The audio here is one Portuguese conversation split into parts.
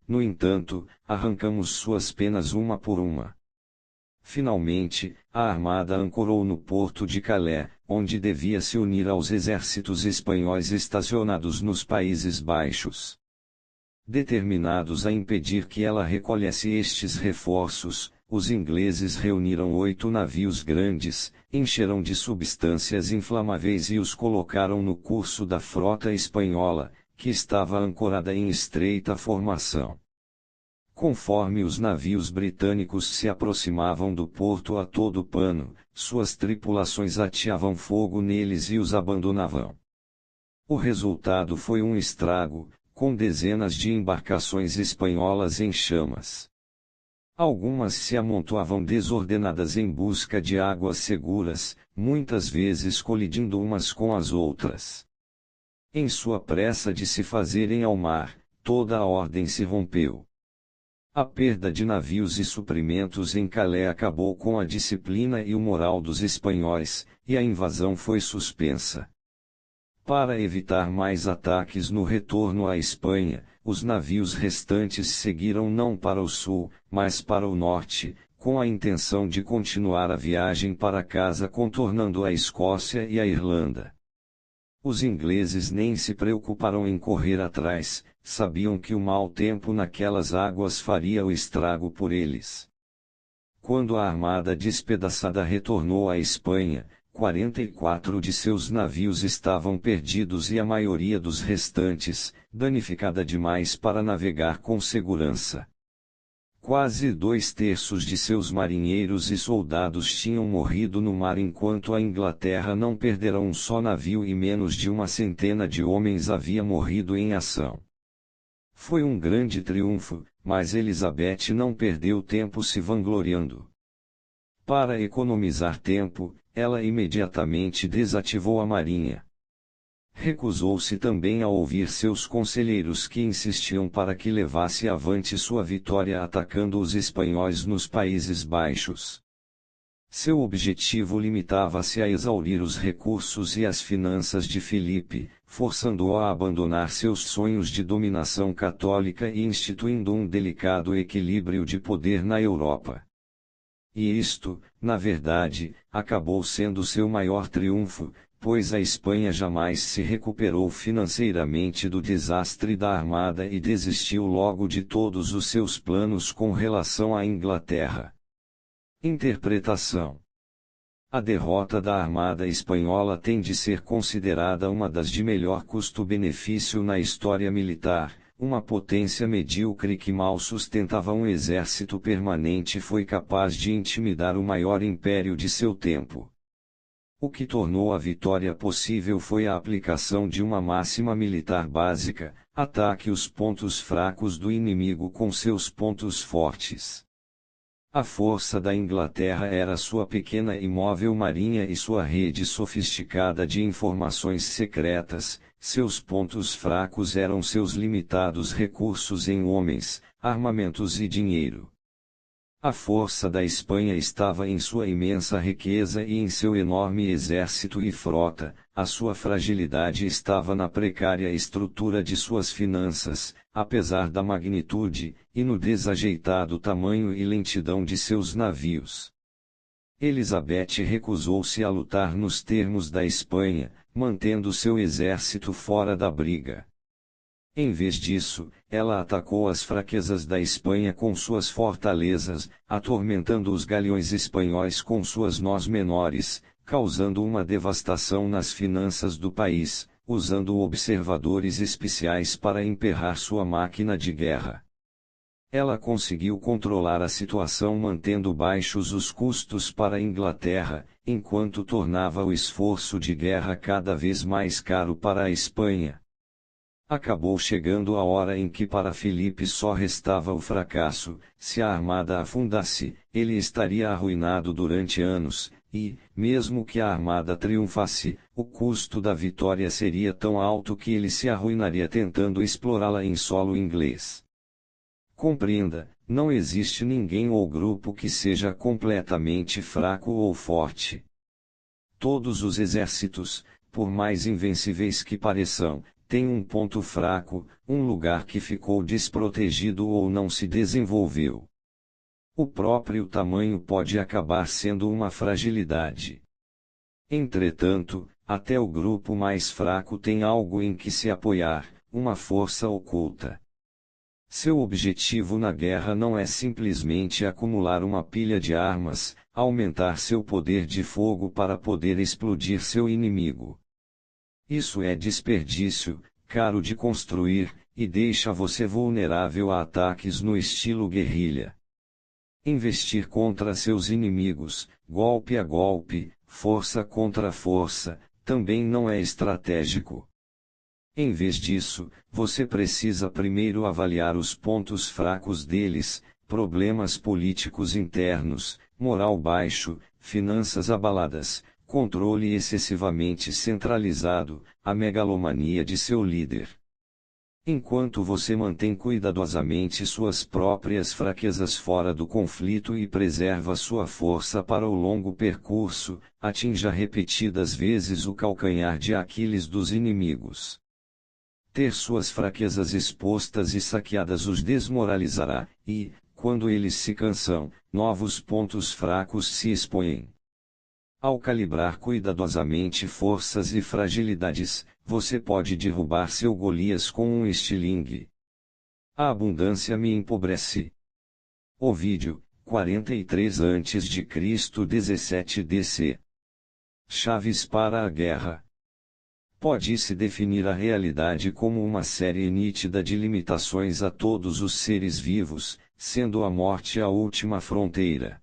no entanto, arrancamos suas penas uma por uma. Finalmente, a armada ancorou no porto de Calais, onde devia se unir aos exércitos espanhóis estacionados nos Países Baixos. Determinados a impedir que ela recolhesse estes reforços, os ingleses reuniram 8 navios grandes, encheram de substâncias inflamáveis e os colocaram no curso da frota espanhola, que estava ancorada em estreita formação. Conforme os navios britânicos se aproximavam do porto a todo pano, suas tripulações ateavam fogo neles e os abandonavam. O resultado foi um estrago, com dezenas de embarcações espanholas em chamas. Algumas se amontoavam desordenadas em busca de águas seguras, muitas vezes colidindo umas com as outras. Em sua pressa de se fazerem ao mar, toda a ordem se rompeu. A perda de navios e suprimentos em Calais acabou com a disciplina e o moral dos espanhóis, e a invasão foi suspensa. Para evitar mais ataques no retorno à Espanha, os navios restantes seguiram não para o sul, mas para o norte, com a intenção de continuar a viagem para casa contornando a Escócia e a Irlanda. Os ingleses nem se preocuparam em correr atrás, sabiam que o mau tempo naquelas águas faria o estrago por eles. Quando a armada despedaçada retornou à Espanha, 44 de seus navios estavam perdidos e a maioria dos restantes, danificada demais para navegar com segurança. Quase 2/3 de seus marinheiros e soldados tinham morrido no mar enquanto a Inglaterra não perdera um só navio e menos de 100 de homens havia morrido em ação. Foi um grande triunfo, mas Elizabeth não perdeu tempo se vangloriando. Para economizar tempo, ela imediatamente desativou a marinha. Recusou-se também a ouvir seus conselheiros que insistiam para que levasse avante sua vitória atacando os espanhóis nos Países Baixos. Seu objetivo limitava-se a exaurir os recursos e as finanças de Filipe, forçando-o a abandonar seus sonhos de dominação católica e instituindo um delicado equilíbrio de poder na Europa. E isto, na verdade, acabou sendo seu maior triunfo, pois a Espanha jamais se recuperou financeiramente do desastre da armada e desistiu logo de todos os seus planos com relação à Inglaterra. Interpretação: a derrota da armada espanhola tem de ser considerada uma das de melhor custo-benefício na história militar. Uma potência medíocre que mal sustentava um exército permanente foi capaz de intimidar o maior império de seu tempo. O que tornou a vitória possível foi a aplicação de uma máxima militar básica: ataque os pontos fracos do inimigo com seus pontos fortes. A força da Inglaterra era sua pequena e móvel marinha e sua rede sofisticada de informações secretas, seus pontos fracos eram seus limitados recursos em homens, armamentos e dinheiro. A força da Espanha estava em sua imensa riqueza e em seu enorme exército e frota, a sua fragilidade estava na precária estrutura de suas finanças, apesar da magnitude, e no desajeitado tamanho e lentidão de seus navios. Elizabeth recusou-se a lutar nos termos da Espanha, mantendo seu exército fora da briga. Em vez disso, ela atacou as fraquezas da Espanha com suas fortalezas, atormentando os galeões espanhóis com suas nós menores, causando uma devastação nas finanças do país, usando observadores especiais para emperrar sua máquina de guerra. Ela conseguiu controlar a situação mantendo baixos os custos para a Inglaterra, enquanto tornava o esforço de guerra cada vez mais caro para a Espanha. Acabou chegando a hora em que para Filipe só restava o fracasso. Se a armada afundasse, ele estaria arruinado durante anos, e, mesmo que a armada triunfasse, o custo da vitória seria tão alto que ele se arruinaria tentando explorá-la em solo inglês. Compreenda, não existe ninguém ou grupo que seja completamente fraco ou forte. Todos os exércitos, por mais invencíveis que pareçam, tem um ponto fraco, um lugar que ficou desprotegido ou não se desenvolveu. O próprio tamanho pode acabar sendo uma fragilidade. Entretanto, até o grupo mais fraco tem algo em que se apoiar, uma força oculta. Seu objetivo na guerra não é simplesmente acumular uma pilha de armas, aumentar seu poder de fogo para poder explodir seu inimigo. Isso é desperdício, caro de construir, e deixa você vulnerável a ataques no estilo guerrilha. Investir contra seus inimigos, golpe a golpe, força contra força, também não é estratégico. Em vez disso, você precisa primeiro avaliar os pontos fracos deles, problemas políticos internos, moral baixo, finanças abaladas, controle excessivamente centralizado, a megalomania de seu líder. Enquanto você mantém cuidadosamente suas próprias fraquezas fora do conflito e preserva sua força para o longo percurso, atinja repetidas vezes o calcanhar de Aquiles dos inimigos. Ter suas fraquezas expostas e saqueadas os desmoralizará, e, quando eles se cansam, novos pontos fracos se expõem. Ao calibrar cuidadosamente forças e fragilidades, você pode derrubar seu Golias com um estilingue. A abundância me empobrece. Ovídio, 43 a.C. 17 DC. Chaves para a guerra. Pode-se definir a realidade como uma série nítida de limitações a todos os seres vivos, sendo a morte a última fronteira.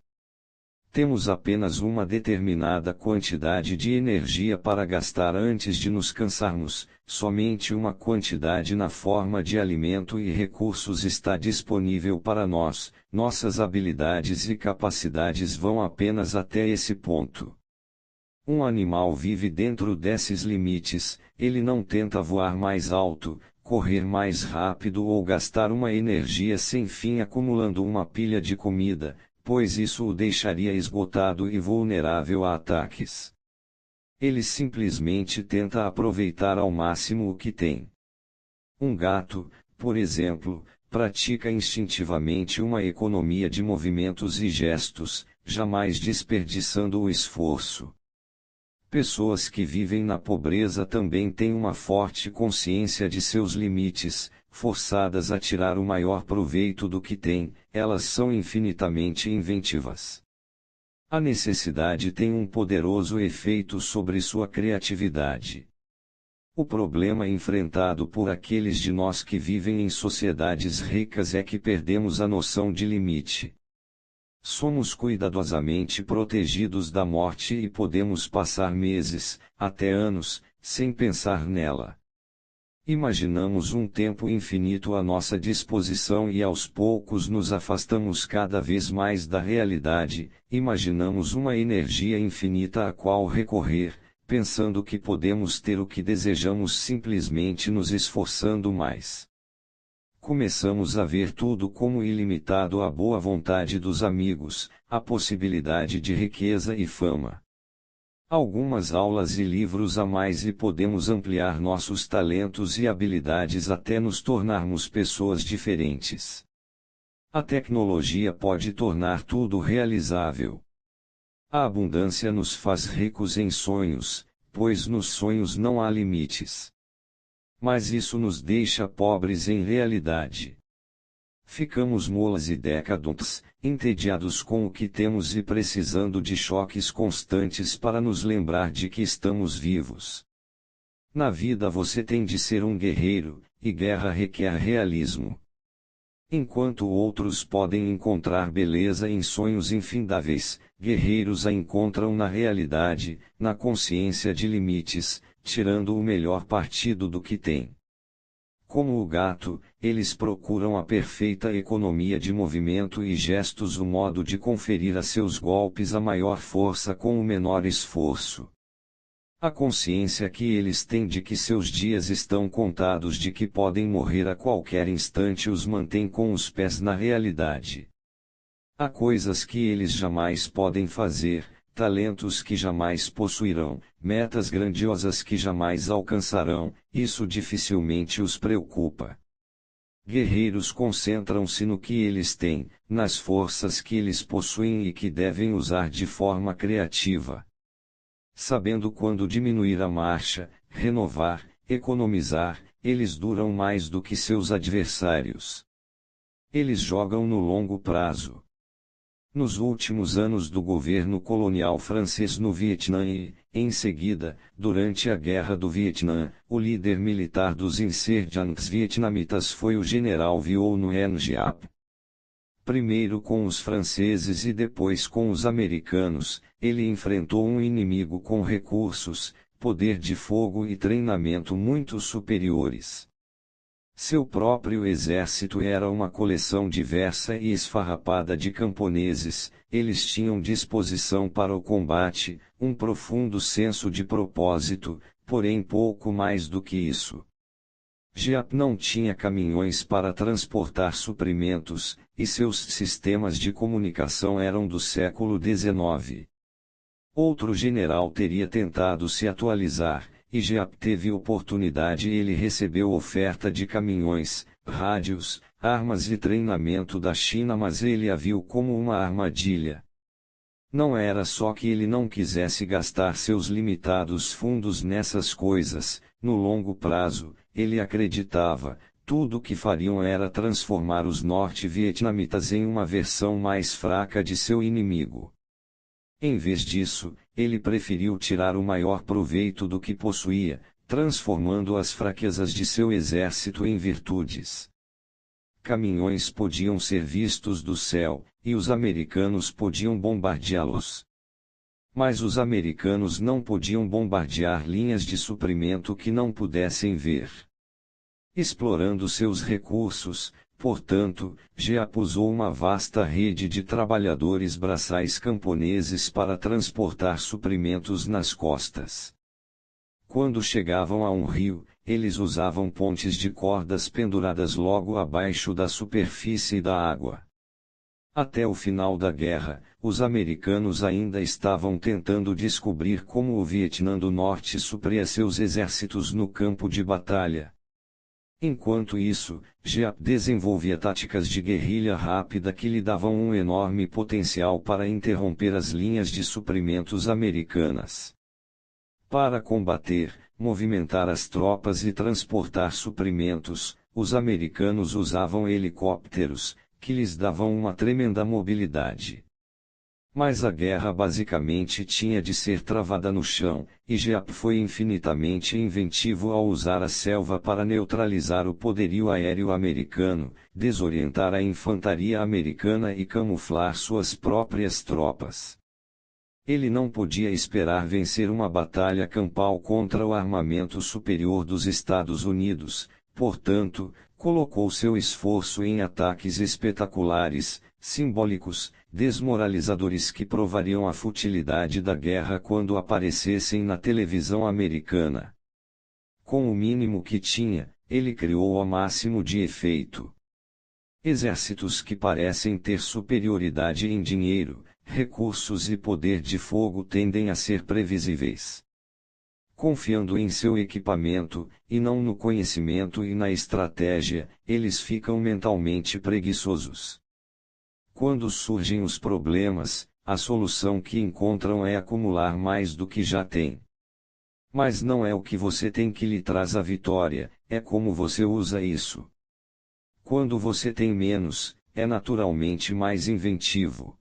Temos apenas uma determinada quantidade de energia para gastar antes de nos cansarmos, somente uma quantidade na forma de alimento e recursos está disponível para nós, nossas habilidades e capacidades vão apenas até esse ponto. Um animal vive dentro desses limites, ele não tenta voar mais alto, correr mais rápido ou gastar uma energia sem fim acumulando uma pilha de comida, pois isso o deixaria esgotado e vulnerável a ataques. Ele simplesmente tenta aproveitar ao máximo o que tem. Um gato, por exemplo, pratica instintivamente uma economia de movimentos e gestos, jamais desperdiçando o esforço. Pessoas que vivem na pobreza também têm uma forte consciência de seus limites, forçadas a tirar o maior proveito do que têm, elas são infinitamente inventivas. A necessidade tem um poderoso efeito sobre sua criatividade. O problema enfrentado por aqueles de nós que vivem em sociedades ricas é que perdemos a noção de limite. Somos cuidadosamente protegidos da morte e podemos passar meses, até anos, sem pensar nela. Imaginamos um tempo infinito à nossa disposição e aos poucos nos afastamos cada vez mais da realidade, imaginamos uma energia infinita a qual recorrer, pensando que podemos ter o que desejamos simplesmente nos esforçando mais. Começamos a ver tudo como ilimitado à boa vontade dos amigos, a possibilidade de riqueza e fama. Algumas aulas e livros a mais e podemos ampliar nossos talentos e habilidades até nos tornarmos pessoas diferentes. A tecnologia pode tornar tudo realizável. A abundância nos faz ricos em sonhos, pois nos sonhos não há limites. Mas isso nos deixa pobres em realidade. Ficamos molas e decadentes, entediados com o que temos e precisando de choques constantes para nos lembrar de que estamos vivos. Na vida você tem de ser um guerreiro, e guerra requer realismo. Enquanto outros podem encontrar beleza em sonhos infindáveis, guerreiros a encontram na realidade, na consciência de limites, tirando o melhor partido do que têm. Como o gato, eles procuram a perfeita economia de movimento e gestos, o modo de conferir a seus golpes a maior força com o menor esforço. A consciência que eles têm de que seus dias estão contados, de que podem morrer a qualquer instante, os mantém com os pés na realidade. Há coisas que eles jamais podem fazer, talentos que jamais possuirão, metas grandiosas que jamais alcançarão, isso dificilmente os preocupa. Guerreiros concentram-se no que eles têm, nas forças que eles possuem e que devem usar de forma criativa. Sabendo quando diminuir a marcha, renovar, economizar, eles duram mais do que seus adversários. Eles jogam no longo prazo. Nos últimos anos do governo colonial francês no Vietnã e, em seguida, durante a Guerra do Vietnã, o líder militar dos insurgentes vietnamitas foi o general Viô Nguyen Giap. Primeiro com os franceses e depois com os americanos, ele enfrentou um inimigo com recursos, poder de fogo e treinamento muito superiores. Seu próprio exército era uma coleção diversa e esfarrapada de camponeses, eles tinham disposição para o combate, um profundo senso de propósito, porém pouco mais do que isso. Giap não tinha caminhões para transportar suprimentos, e seus sistemas de comunicação eram do século XIX. Outro general teria tentado se atualizar, e Giap teve oportunidade e ele recebeu oferta de caminhões, rádios, armas e treinamento da China, mas ele a viu como uma armadilha. Não era só que ele não quisesse gastar seus limitados fundos nessas coisas, no longo prazo, ele acreditava, tudo o que fariam era transformar os norte-vietnamitas em uma versão mais fraca de seu inimigo. Em vez disso, ele preferiu tirar o maior proveito do que possuía, transformando as fraquezas de seu exército em virtudes. Caminhões podiam ser vistos do céu, e os americanos podiam bombardeá-los. Mas os americanos não podiam bombardear linhas de suprimento que não pudessem ver. Explorando seus recursos, portanto, Giap usou uma vasta rede de trabalhadores braçais camponeses para transportar suprimentos nas costas. Quando chegavam a um rio, eles usavam pontes de cordas penduradas logo abaixo da superfície da água. Até o final da guerra, os americanos ainda estavam tentando descobrir como o Vietnã do Norte supria seus exércitos no campo de batalha. Enquanto isso, Giap desenvolvia táticas de guerrilha rápida que lhe davam um enorme potencial para interromper as linhas de suprimentos americanas. Para combater, movimentar as tropas e transportar suprimentos, os americanos usavam helicópteros, que lhes davam uma tremenda mobilidade. Mas a guerra basicamente tinha de ser travada no chão, e Giap foi infinitamente inventivo ao usar a selva para neutralizar o poderio aéreo americano, desorientar a infantaria americana e camuflar suas próprias tropas. Ele não podia esperar vencer uma batalha campal contra o armamento superior dos Estados Unidos, portanto, colocou seu esforço em ataques espetaculares, simbólicos, desmoralizadores que provariam a futilidade da guerra quando aparecessem na televisão americana. Com o mínimo que tinha, ele criou o máximo de efeito. Exércitos que parecem ter superioridade em dinheiro, recursos e poder de fogo tendem a ser previsíveis. Confiando em seu equipamento, e não no conhecimento e na estratégia, eles ficam mentalmente preguiçosos. Quando surgem os problemas, a solução que encontram é acumular mais do que já tem. Mas não é o que você tem que lhe traz a vitória, é como você usa isso. Quando você tem menos, é naturalmente mais inventivo.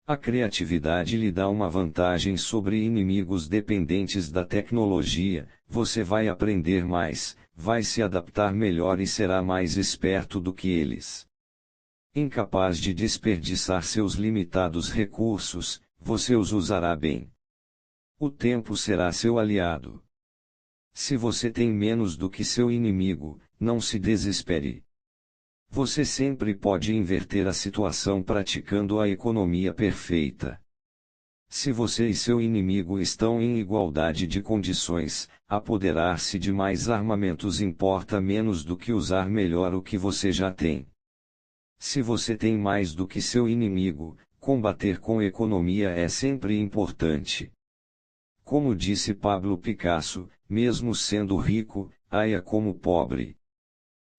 A criatividade lhe dá uma vantagem sobre inimigos dependentes da tecnologia, você vai aprender mais, vai se adaptar melhor e será mais esperto do que eles. Incapaz de desperdiçar seus limitados recursos, você os usará bem. O tempo será seu aliado. Se você tem menos do que seu inimigo, não se desespere. Você sempre pode inverter a situação praticando a economia perfeita. Se você e seu inimigo estão em igualdade de condições, apoderar-se de mais armamentos importa menos do que usar melhor o que você já tem. Se você tem mais do que seu inimigo, combater com economia é sempre importante. Como disse Pablo Picasso, mesmo sendo rico, haja como pobre.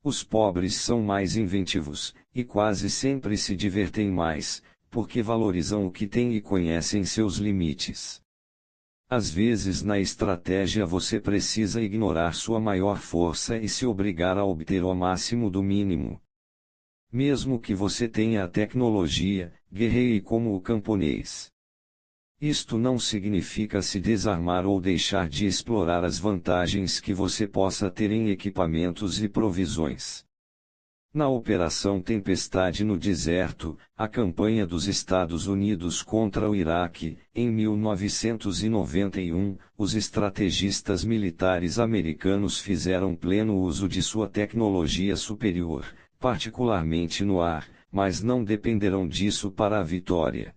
Os pobres são mais inventivos, e quase sempre se divertem mais, porque valorizam o que têm e conhecem seus limites. Às vezes na estratégia você precisa ignorar sua maior força e se obrigar a obter o máximo do mínimo. Mesmo que você tenha a tecnologia, guerreie como o camponês. Isto não significa se desarmar ou deixar de explorar as vantagens que você possa ter em equipamentos e provisões. Na Operação Tempestade no Deserto, a campanha dos Estados Unidos contra o Iraque, em 1991, os estrategistas militares americanos fizeram pleno uso de sua tecnologia superior, particularmente no ar, mas não dependerão disso para a vitória.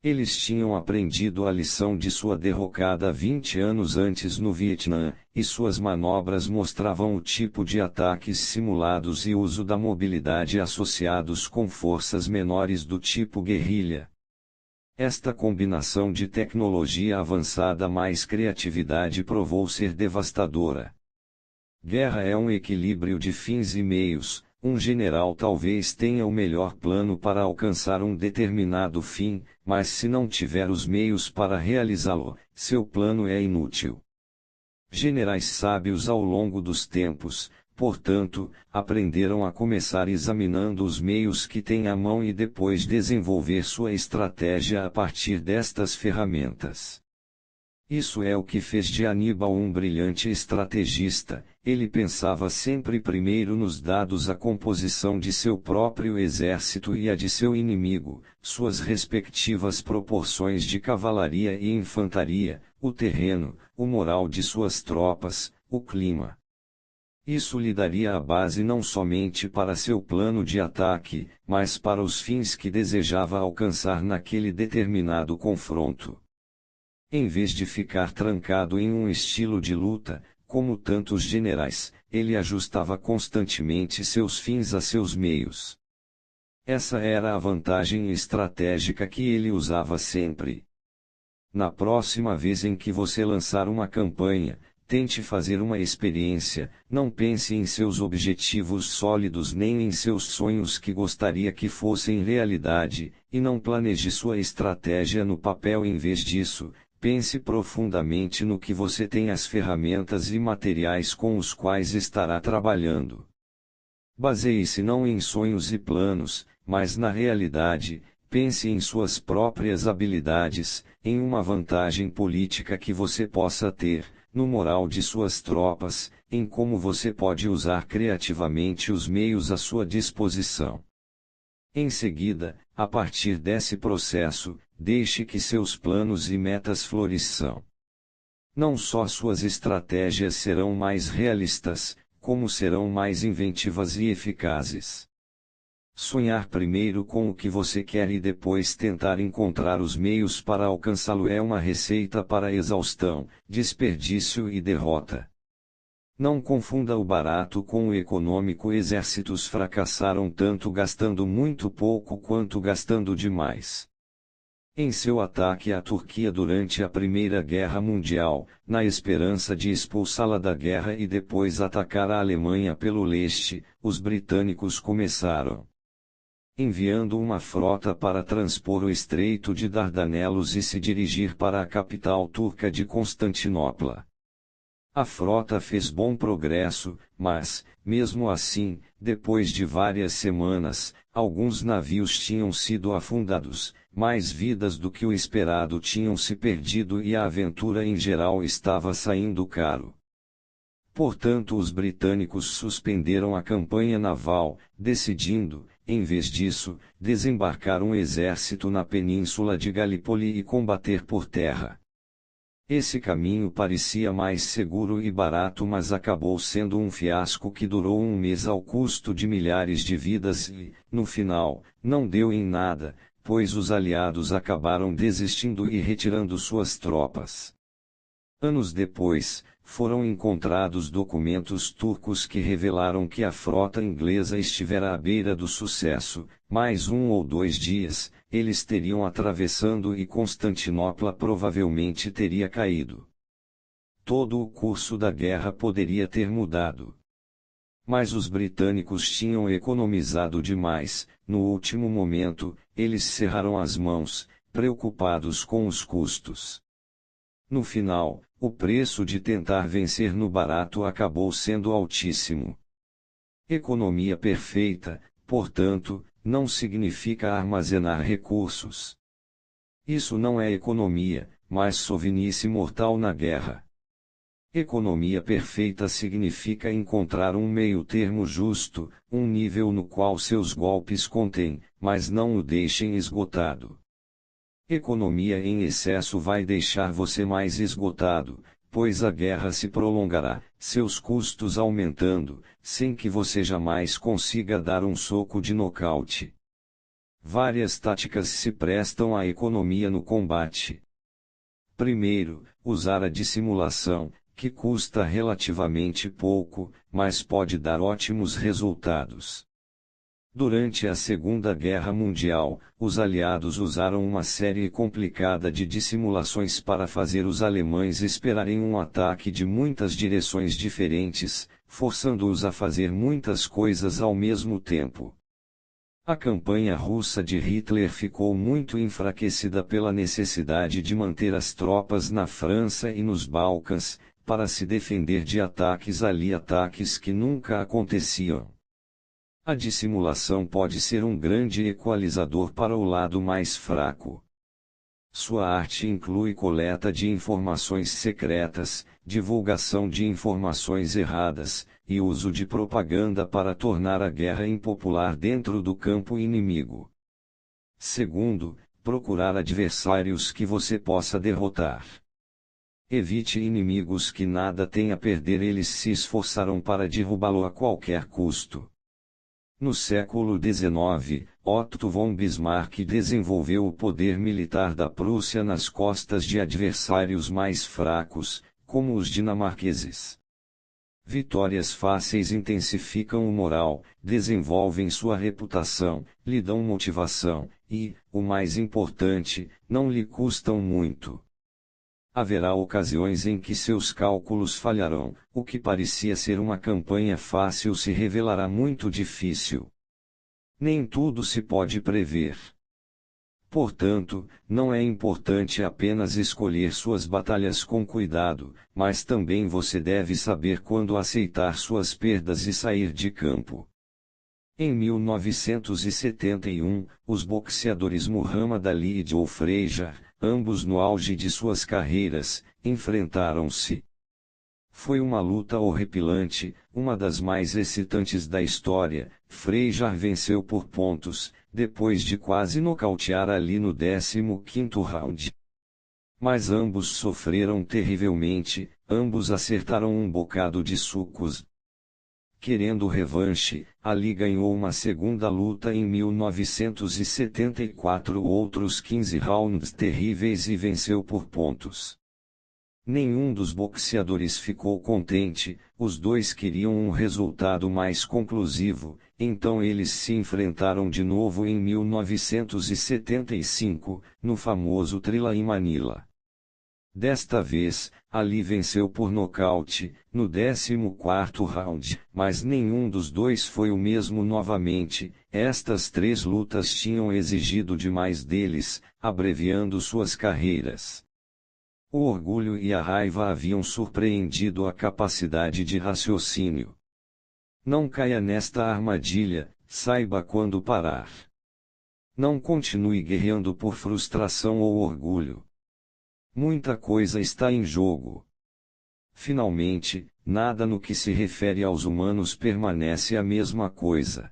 Eles tinham aprendido a lição de sua derrocada 20 anos antes no Vietnã, e suas manobras mostravam o tipo de ataques simulados e uso da mobilidade associados com forças menores do tipo guerrilha. Esta combinação de tecnologia avançada mais criatividade provou ser devastadora. Guerra é um equilíbrio de fins e meios. Um general talvez tenha o melhor plano para alcançar um determinado fim, mas se não tiver os meios para realizá-lo, seu plano é inútil. Generais sábios ao longo dos tempos, portanto, aprenderam a começar examinando os meios que têm à mão e depois desenvolver sua estratégia a partir destas ferramentas. Isso é o que fez de Aníbal um brilhante estrategista. Ele pensava sempre primeiro nos dados, a composição de seu próprio exército e a de seu inimigo, suas respectivas proporções de cavalaria e infantaria, o terreno, o moral de suas tropas, o clima. Isso lhe daria a base não somente para seu plano de ataque, mas para os fins que desejava alcançar naquele determinado confronto. Em vez de ficar trancado em um estilo de luta, como tantos generais, ele ajustava constantemente seus fins a seus meios. Essa era a vantagem estratégica que ele usava sempre. Na próxima vez em que você lançar uma campanha, tente fazer uma experiência, não pense em seus objetivos sólidos nem em seus sonhos que gostaria que fossem realidade, e não planeje sua estratégia no papel. Em vez disso, pense profundamente no que você tem, as ferramentas e materiais com os quais estará trabalhando. Baseie-se não em sonhos e planos, mas na realidade. Pense em suas próprias habilidades, em uma vantagem política que você possa ter, no moral de suas tropas, em como você pode usar criativamente os meios à sua disposição. Em seguida, a partir desse processo, deixe que seus planos e metas floresçam. Não só suas estratégias serão mais realistas, como serão mais inventivas e eficazes. Sonhar primeiro com o que você quer e depois tentar encontrar os meios para alcançá-lo é uma receita para exaustão, desperdício e derrota. Não confunda o barato com o econômico. Exércitos fracassaram tanto gastando muito pouco quanto gastando demais. Em seu ataque à Turquia durante a Primeira Guerra Mundial, na esperança de expulsá-la da guerra e depois atacar a Alemanha pelo leste, os britânicos começaram enviando uma frota para transpor o Estreito de Dardanelos e se dirigir para a capital turca de Constantinopla. A frota fez bom progresso, mas, mesmo assim, depois de várias semanas, alguns navios tinham sido afundados, mais vidas do que o esperado tinham se perdido e a aventura em geral estava saindo caro. Portanto, os britânicos suspenderam a campanha naval, decidindo, em vez disso, desembarcar um exército na península de Galípoli e combater por terra. Esse caminho parecia mais seguro e barato, mas acabou sendo um fiasco que durou um mês ao custo de milhares de vidas e, no final, não deu em nada, pois os aliados acabaram desistindo e retirando suas tropas. Anos depois, foram encontrados documentos turcos que revelaram que a frota inglesa estivera à beira do sucesso. Mais 1 ou 2 dias, eles teriam atravessando e Constantinopla provavelmente teria caído. Todo o curso da guerra poderia ter mudado. Mas os britânicos tinham economizado demais. No último momento, eles cerraram as mãos, preocupados com os custos. No final, o preço de tentar vencer no barato acabou sendo altíssimo. Economia perfeita, portanto, não significa armazenar recursos. Isso não é economia, mas sovinice mortal na guerra. Economia perfeita significa encontrar um meio-termo justo, um nível no qual seus golpes contêm, mas não o deixem esgotado. Economia em excesso vai deixar você mais esgotado, pois a guerra se prolongará, seus custos aumentando, sem que você jamais consiga dar um soco de nocaute. Várias táticas se prestam à economia no combate. Primeiro, usar a dissimulação, que custa relativamente pouco, mas pode dar ótimos resultados. Durante a Segunda Guerra Mundial, os aliados usaram uma série complicada de dissimulações para fazer os alemães esperarem um ataque de muitas direções diferentes, forçando-os a fazer muitas coisas ao mesmo tempo. A campanha russa de Hitler ficou muito enfraquecida pela necessidade de manter as tropas na França e nos Balcãs, para se defender de ataques que nunca aconteciam. A dissimulação pode ser um grande equalizador para o lado mais fraco. Sua arte inclui coleta de informações secretas, divulgação de informações erradas, e uso de propaganda para tornar a guerra impopular dentro do campo inimigo. Segundo, procurar adversários que você possa derrotar. Evite inimigos que nada têm a perder, eles se esforçarão para derrubá-lo a qualquer custo. No século XIX, Otto von Bismarck desenvolveu o poder militar da Prússia nas costas de adversários mais fracos, como os dinamarqueses. Vitórias fáceis intensificam o moral, desenvolvem sua reputação, lhe dão motivação, e, o mais importante, não lhe custam muito. Haverá ocasiões em que seus cálculos falharão, o que parecia ser uma campanha fácil se revelará muito difícil. Nem tudo se pode prever. Portanto, não é importante apenas escolher suas batalhas com cuidado, mas também você deve saber quando aceitar suas perdas e sair de campo. Em 1971, os boxeadores Muhammad Ali e Joe Frazier, ambos no auge de suas carreiras, enfrentaram-se. Foi uma luta horripilante, uma das mais excitantes da história. Frazier venceu por pontos, depois de quase nocautear Ali no 15º round. Mas ambos sofreram terrivelmente, ambos acertaram um bocado de sucos. Querendo revanche, Ali ganhou uma segunda luta em 1974, outros 15 rounds terríveis e venceu por pontos. Nenhum dos boxeadores ficou contente, os dois queriam um resultado mais conclusivo, então eles se enfrentaram de novo em 1975, no famoso Thrilla em Manila. Desta vez, Ali venceu por nocaute, no 14º round, mas nenhum dos dois foi o mesmo novamente. Estas 3 lutas tinham exigido demais deles, abreviando suas carreiras. O orgulho e a raiva haviam surpreendido a capacidade de raciocínio. Não caia nesta armadilha, saiba quando parar. Não continue guerreando por frustração ou orgulho. Muita coisa está em jogo. Finalmente, nada no que se refere aos humanos permanece a mesma coisa.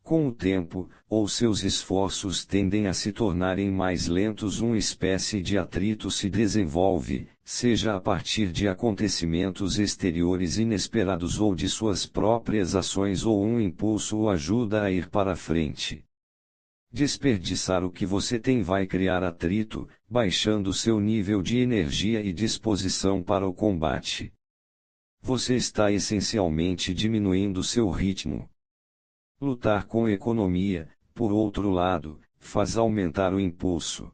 Com o tempo, ou seus esforços tendem a se tornarem mais lentos, uma espécie de atrito se desenvolve, seja a partir de acontecimentos exteriores inesperados ou de suas próprias ações, ou um impulso o ajuda a ir para frente. Desperdiçar o que você tem vai criar atrito, baixando seu nível de energia e disposição para o combate. Você está essencialmente diminuindo seu ritmo. Lutar com economia, por outro lado, faz aumentar o impulso.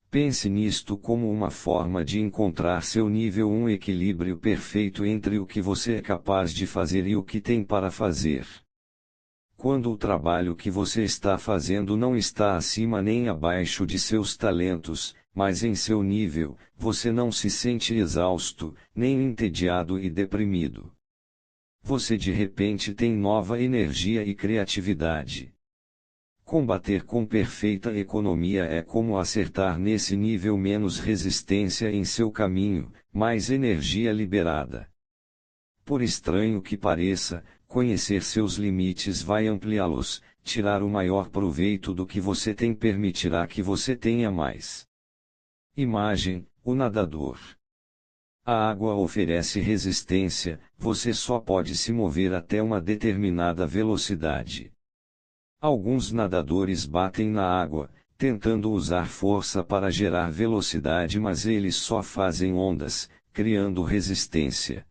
Pense nisto como uma forma de encontrar seu nível, um equilíbrio perfeito entre o que você é capaz de fazer e o que tem para fazer. Quando o trabalho que você está fazendo não está acima nem abaixo de seus talentos, mas em seu nível, você não se sente exausto, nem entediado e deprimido. Você de repente tem nova energia e criatividade. Combater com perfeita economia é como acertar nesse nível, menos resistência em seu caminho, mais energia liberada. Por estranho que pareça, conhecer seus limites vai ampliá-los, tirar o maior proveito do que você tem permitirá que você tenha mais. Imagem: o nadador. A água oferece resistência, você só pode se mover até uma determinada velocidade. Alguns nadadores batem na água, tentando usar força para gerar velocidade, mas eles só fazem ondas, criando resistência.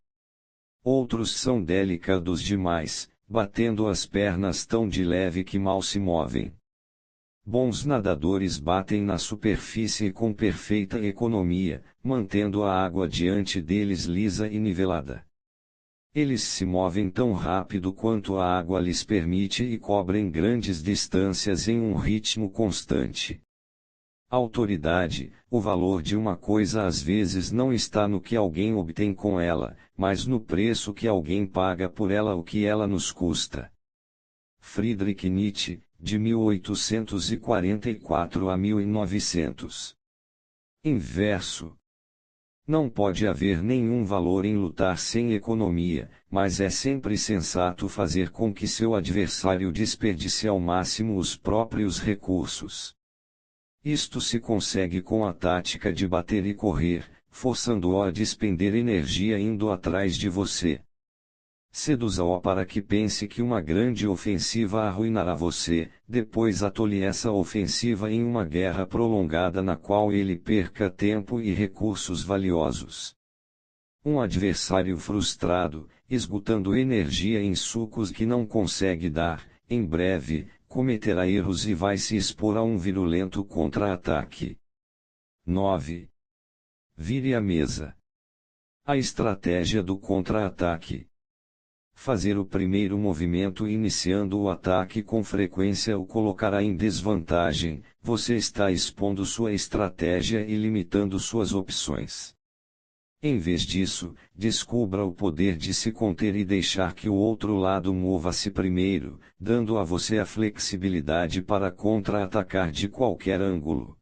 Outros são delicados demais, batendo as pernas tão de leve que mal se movem. Bons nadadores batem na superfície com perfeita economia, mantendo a água diante deles lisa e nivelada. Eles se movem tão rápido quanto a água lhes permite e cobrem grandes distâncias em um ritmo constante. Autoridade: o valor de uma coisa às vezes não está no que alguém obtém com ela, mas no preço que alguém paga por ela, o que ela nos custa. Friedrich Nietzsche, de 1844 a 1900. Inverso. Não pode haver nenhum valor em lutar sem economia, mas é sempre sensato fazer com que seu adversário desperdice ao máximo os próprios recursos. Isto se consegue com a tática de bater e correr, forçando-o a despender energia indo atrás de você. Seduza-o para que pense que uma grande ofensiva arruinará você, depois atole essa ofensiva em uma guerra prolongada na qual ele perca tempo e recursos valiosos. Um adversário frustrado, esgotando energia em sucos que não consegue dar, em breve, cometerá erros e vai se expor a um virulento contra-ataque. 9. Vire a mesa. A estratégia do contra-ataque. Fazer o primeiro movimento iniciando o ataque com frequência o colocará em desvantagem, você está expondo sua estratégia e limitando suas opções. Em vez disso, descubra o poder de se conter e deixar que o outro lado mova-se primeiro, dando a você a flexibilidade para contra-atacar de qualquer ângulo.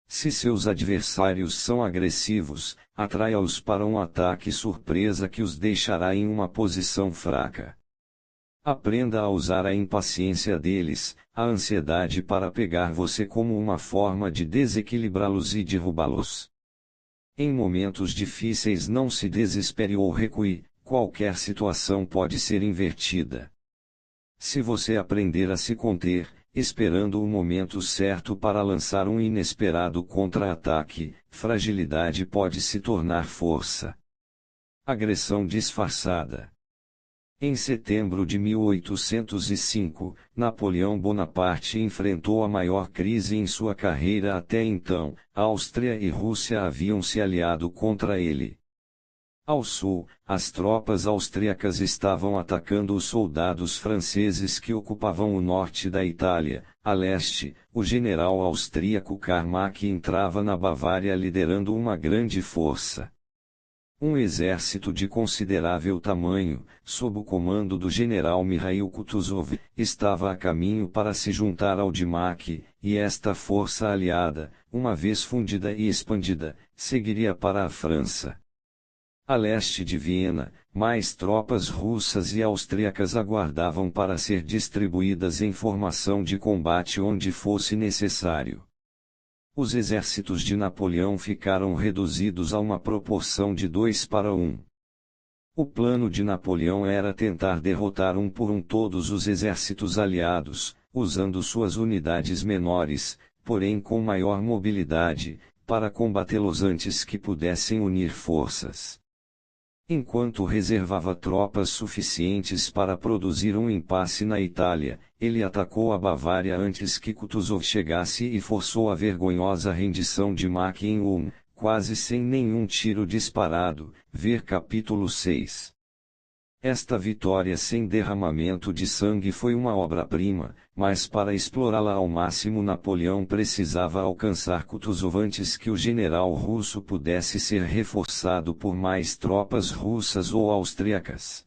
Se seus adversários são agressivos, atraia-os para um ataque surpresa que os deixará em uma posição fraca. Aprenda a usar a impaciência deles, a ansiedade para pegar você como uma forma de desequilibrá-los e derrubá-los. Em momentos difíceis não se desespere ou recue, qualquer situação pode ser invertida. Se você aprender a se conter, esperando o momento certo para lançar um inesperado contra-ataque, fragilidade pode se tornar força. Agressão disfarçada. Em setembro de 1805, Napoleão Bonaparte enfrentou a maior crise em sua carreira até então. Áustria e Rússia haviam se aliado contra ele. Ao sul, as tropas austríacas estavam atacando os soldados franceses que ocupavam o norte da Itália. A leste, o general austríaco Karmak entrava na Bavária liderando uma grande força. Um exército de considerável tamanho, sob o comando do general Mikhail Kutuzov, estava a caminho para se juntar ao Dimak, e esta força aliada, uma vez fundida e expandida, seguiria para a França. A leste de Viena, mais tropas russas e austríacas aguardavam para ser distribuídas em formação de combate onde fosse necessário. Os exércitos de Napoleão ficaram reduzidos a uma proporção de 2 para 1. O plano de Napoleão era tentar derrotar um por um todos os exércitos aliados, usando suas unidades menores, porém com maior mobilidade, para combatê-los antes que pudessem unir forças. Enquanto reservava tropas suficientes para produzir um impasse na Itália, ele atacou a Bavária antes que Kutuzov chegasse e forçou a vergonhosa rendição de Mack em Ulm, quase sem nenhum tiro disparado, ver capítulo 6. Esta vitória sem derramamento de sangue foi uma obra-prima, mas para explorá-la ao máximo Napoleão precisava alcançar Kutuzov antes que o general russo pudesse ser reforçado por mais tropas russas ou austríacas.